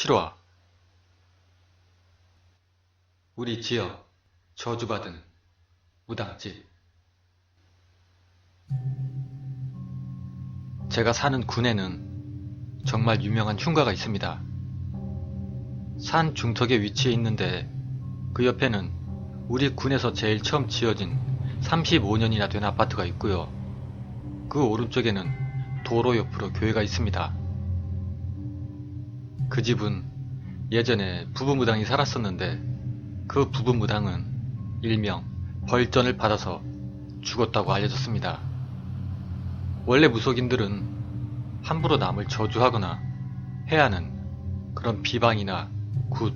7화. 우리 지역 저주받은 무당집. 제가 사는 군에는 정말 유명한 흉가가 있습니다. 산 중턱에 위치해 있는데 그 옆에는 우리 군에서 제일 처음 지어진 35년이나 된 아파트가 있고요. 그 오른쪽에는 도로 옆으로 교회가 있습니다. 그 집은 예전에 부부무당이 살았었는데 그 부부무당은 일명 벌전을 받아서 죽었다고 알려졌습니다. 원래 무속인들은 함부로 남을 저주하거나 해야 하는 그런 비방이나 굿,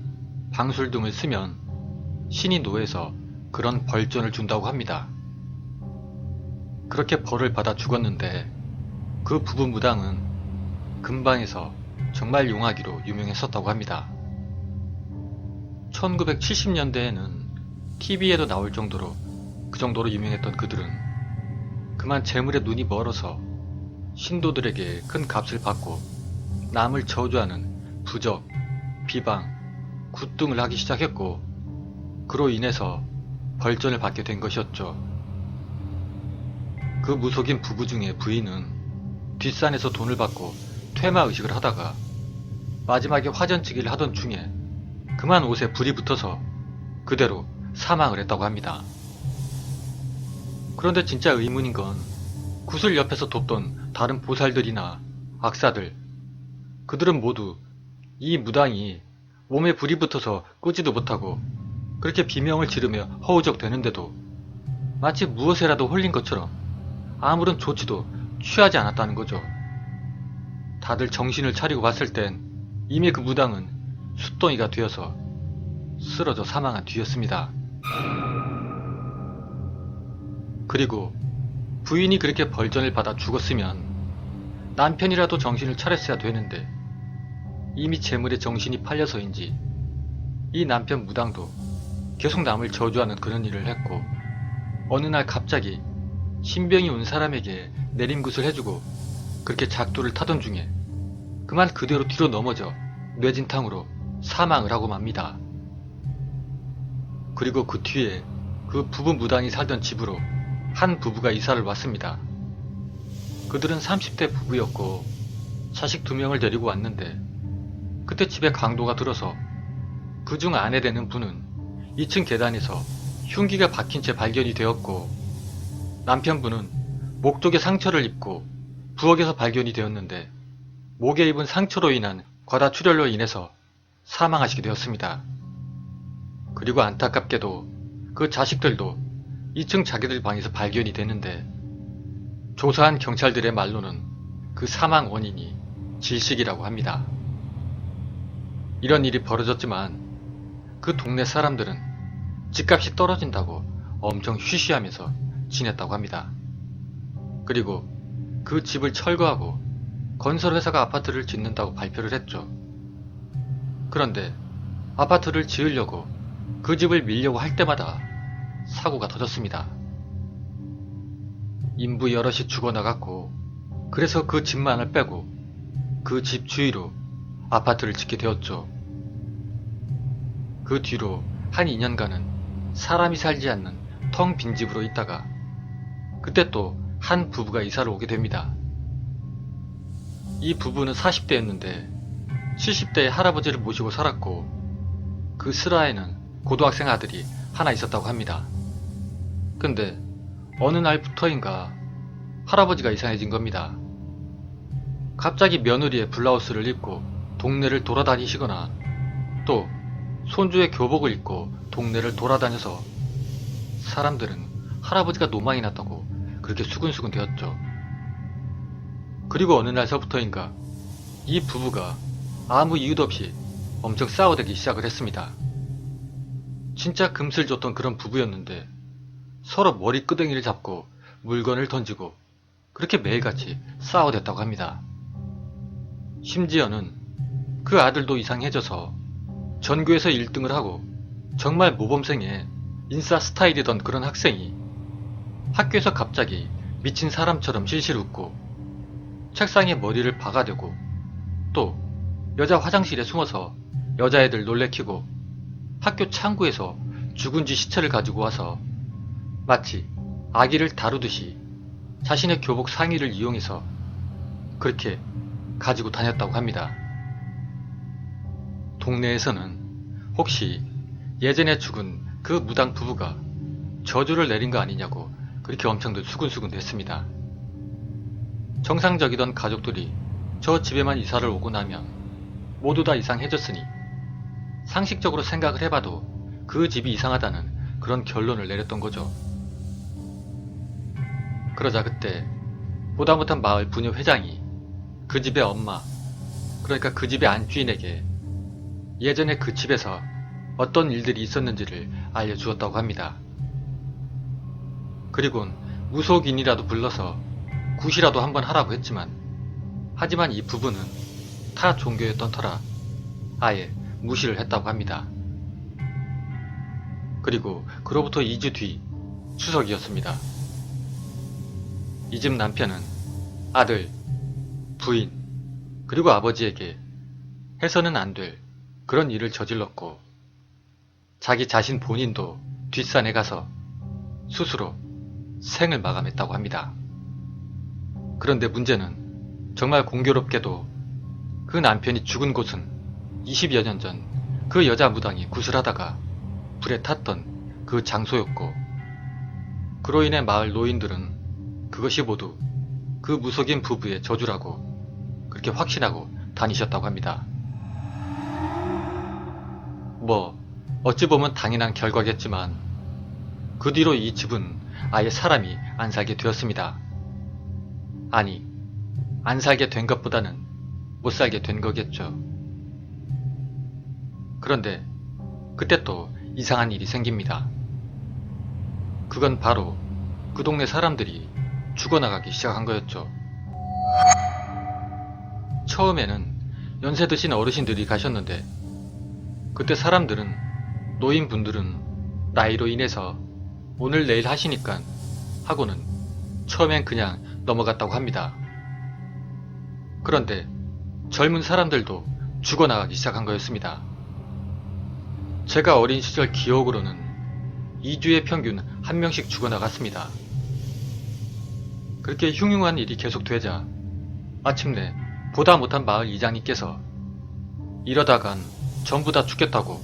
방술 등을 쓰면 신이 노해서 그런 벌전을 준다고 합니다. 그렇게 벌을 받아 죽었는데 그 부부무당은 근방에서 정말 용하기로 유명했었다고 합니다. 1970년대에는 TV에도 나올 정도로 그 정도로 유명했던 그들은 그만 재물에 눈이 멀어서 신도들에게 큰 값을 받고 남을 저주하는 부적, 비방, 굿 등을 하기 시작했고 그로 인해서 벌전을 받게 된 것이었죠. 그 무속인 부부 중에 부인은 뒷산에서 돈을 받고 퇴마의식을 하다가 마지막에 화전치기를 하던 중에 그만 옷에 불이 붙어서 그대로 사망을 했다고 합니다. 그런데 진짜 의문인 건 구슬 옆에서 돕던 다른 보살들이나 악사들, 그들은 모두 이 무당이 몸에 불이 붙어서 끄지도 못하고 그렇게 비명을 지르며 허우적대는데도 마치 무엇에라도 홀린 것처럼 아무런 조치도 취하지 않았다는 거죠. 다들 정신을 차리고 봤을 땐 이미 그 무당은 숫덩이가 되어서 쓰러져 사망한 뒤였습니다. 그리고 부인이 그렇게 벌전을 받아 죽었으면 남편이라도 정신을 차렸어야 되는데 이미 재물에 정신이 팔려서인지 이 남편 무당도 계속 남을 저주하는 그런 일을 했고 어느 날 갑자기 신병이 온 사람에게 내림굿을 해주고 그렇게 작두를 타던 중에 그만 그대로 뒤로 넘어져 뇌진탕으로 사망을 하고 맙니다. 그리고 그 뒤에 그 부부 무당이 살던 집으로 한 부부가 이사를 왔습니다. 그들은 30대 부부였고 자식 2명을 데리고 왔는데 그때 집에 강도가 들어서 그중 아내 되는 분은 2층 계단에서 흉기가 박힌 채 발견이 되었고 남편분은 목 쪽에 상처를 입고 부엌에서 발견이 되었는데 목에 입은 상처로 인한 과다출혈로 인해서 사망하시게 되었습니다. 그리고 안타깝게도 그 자식들도 2층 자기들 방에서 발견이 되는데 조사한 경찰들의 말로는 그 사망 원인이 질식이라고 합니다. 이런 일이 벌어졌지만 그 동네 사람들은 집값이 떨어진다고 엄청 쉬쉬하면서 지냈다고 합니다. 그리고 그 집을 철거하고 건설회사가 아파트를 짓는다고 발표를 했죠. 그런데 아파트를 지으려고 그 집을 밀려고 할 때마다 사고가 터졌습니다. 인부 여럿이 죽어나갔고 그래서 그 집만을 빼고 그 집 주위로 아파트를 짓게 되었죠. 그 뒤로 한 2년간은 사람이 살지 않는 텅 빈 집으로 있다가 그때 또 한 부부가 이사를 오게 됩니다. 이 부부는 40대였는데 70대의 할아버지를 모시고 살았고 그 슬하에는 고등학생 아들이 하나 있었다고 합니다. 근데 어느 날부터인가 할아버지가 이상해진 겁니다. 갑자기 며느리의 블라우스를 입고 동네를 돌아다니시거나 또 손주의 교복을 입고 동네를 돌아다녀서 사람들은 할아버지가 노망이 났다고 그렇게 수근수근 되었죠. 그리고 어느 날서부터인가 이 부부가 아무 이유도 없이 엄청 싸워대기 시작을 했습니다. 진짜 금슬 줬던 그런 부부였는데 서로 머리끄댕이를 잡고 물건을 던지고 그렇게 매일같이 싸워댔다고 합니다. 심지어는 그 아들도 이상해져서 전교에서 1등을 하고 정말 모범생의 인싸 스타일이던 그런 학생이 학교에서 갑자기 미친 사람처럼 실실 웃고 책상에 머리를 박아대고 또 여자 화장실에 숨어서 여자애들 놀래키고 학교 창구에서 죽은 쥐 시체를 가지고 와서 마치 아기를 다루듯이 자신의 교복 상의를 이용해서 그렇게 가지고 다녔다고 합니다. 동네에서는 혹시 예전에 죽은 그 무당 부부가 저주를 내린 거 아니냐고 그렇게 엄청들 수군수군 됐습니다. 정상적이던 가족들이 저 집에만 이사를 오고 나면 모두 다 이상해졌으니 상식적으로 생각을 해봐도 그 집이 이상하다는 그런 결론을 내렸던 거죠. 그러자 그때 보다 못한 마을 부녀 회장이 그 집의 엄마, 그러니까 그 집의 안주인에게 예전에 그 집에서 어떤 일들이 있었는지를 알려주었다고 합니다. 그리곤 무속인이라도 불러서 굿이라도 한번 하라고 했지만 하지만 이 부부는 타 종교였던 터라 아예 무시를 했다고 합니다. 그리고 그로부터 2주 뒤 추석이었습니다. 이 집 남편은 아들, 부인, 그리고 아버지에게 해서는 안 될 그런 일을 저질렀고 자기 자신 본인도 뒷산에 가서 스스로 생을 마감했다고 합니다. 그런데 문제는 정말 공교롭게도 그 남편이 죽은 곳은 20여 년 전 그 여자 무당이 구슬하다가 불에 탔던 그 장소였고 그로 인해 마을 노인들은 그것이 모두 그 무속인 부부의 저주라고 그렇게 확신하고 다니셨다고 합니다. 뭐 어찌 보면 당연한 결과겠지만 그 뒤로 이 집은 아예 사람이 안 살게 되었습니다. 아니, 안 살게 된 것보다는 못 살게 된 거겠죠. 그런데 그때 또 이상한 일이 생깁니다. 그건 바로 그 동네 사람들이 죽어나가기 시작한 거였죠. 처음에는 연세 드신 어르신들이 가셨는데 그때 사람들은 노인분들은 나이로 인해서 오늘 내일 하시니까 하고는 처음엔 그냥 넘어갔다고 합니다. 그런데 젊은 사람들도 죽어나가기 시작한 거였습니다. 제가 어린 시절 기억으로는 2주에 평균 1명씩 죽어나갔습니다. 그렇게 흉흉한 일이 계속되자 마침내 보다 못한 마을 이장님께서 이러다간 전부 다 죽겠다고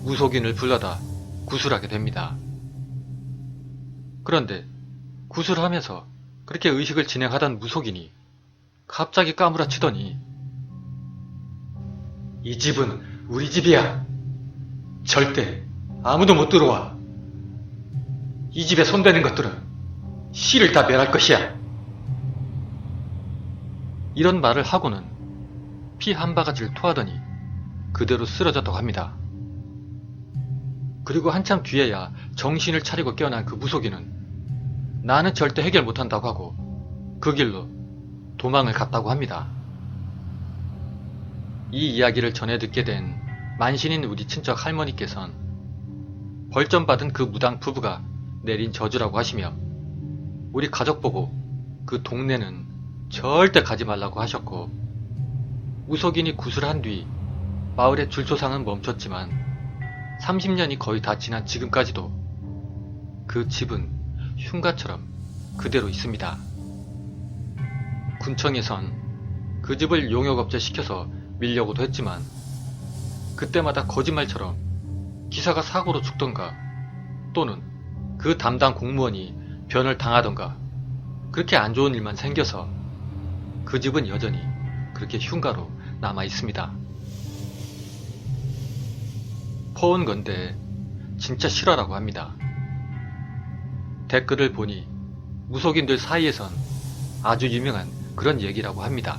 무속인을 불러다 구술하게 됩니다. 그런데 구술하면서 그렇게 의식을 진행하던 무속인이 갑자기 까무라치더니 이 집은 우리 집이야. 절대 아무도 못 들어와. 이 집에 손대는 것들은 씨를 다 멸할 것이야. 이런 말을 하고는 피 한 바가지를 토하더니 그대로 쓰러졌다고 합니다. 그리고 한참 뒤에야 정신을 차리고 깨어난 그 무속인은 나는 절대 해결 못한다고 하고 그 길로 도망을 갔다고 합니다. 이 이야기를 전해 듣게 된 만신인 우리 친척 할머니께선 벌점 받은 그 무당 부부가 내린 저주라고 하시며 우리 가족 보고 그 동네는 절대 가지 말라고 하셨고 무속인이 구술한 뒤 마을의 줄초상은 멈췄지만 30년이 거의 다 지난 지금까지도 그 집은 흉가처럼 그대로 있습니다. 군청에선 그 집을 용역업체 시켜서 밀려고도 했지만 그때마다 거짓말처럼 기사가 사고로 죽던가 또는 그 담당 공무원이 변을 당하던가 그렇게 안 좋은 일만 생겨서 그 집은 여전히 그렇게 흉가로 남아 있습니다. 퍼온 건데 진짜 실화라고 합니다. 댓글을 보니 무속인들 사이에선 아주 유명한 그런 얘기라고 합니다.